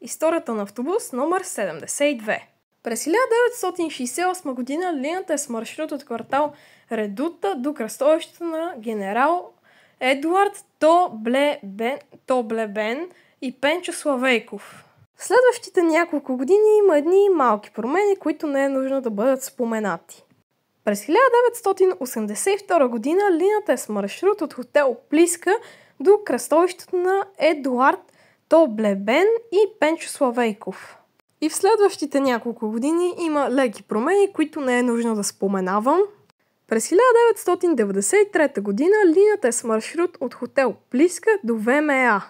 Историята на автобус номер 72. През 1968 година линията е с маршрут от квартал Редута до кръстовището на генерал Едуард Тоблебен и Пенчо Славейков. В следващите няколко години има едни малки промени, които не е нужно да бъдат споменати. През 1982 година линията е с маршрут от хотел Плиска до кръстовището на Едуард Тоблебен и Пенчо Славейков. И в следващите няколко години има леки промени, които не е нужно да споменавам. През 1993 година линията е с маршрут от хотел Плиска до ВМА.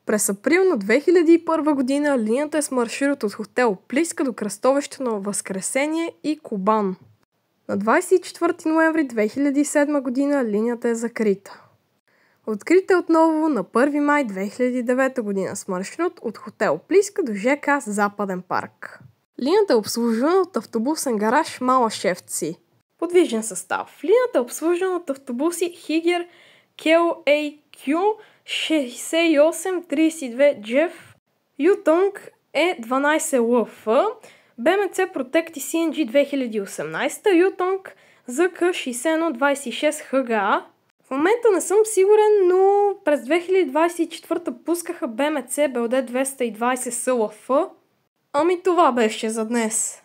През април на 2001 година линията е с маршрут от хотел Плиска до кръстовището на Възкресение и Кубан. На 24 ноември 2007 година линията е закрита. Открита е отново на 1 май 2009 година с маршрут от хотел Плиска до ЖК Западен парк. Линията е обслужвана от автобусен гараж Малашевци. Подвижен състав. Линията е обслужвана от автобуси Хигер KLAQ 6832 JEF, Yutong E12LF, БМЦ Protect CNG 2018, Yutong ZK6126 HGA. В момента не съм сигурен, но през 2024 пускаха БМЦ BLD 220 SLF. Ами това беше за днес.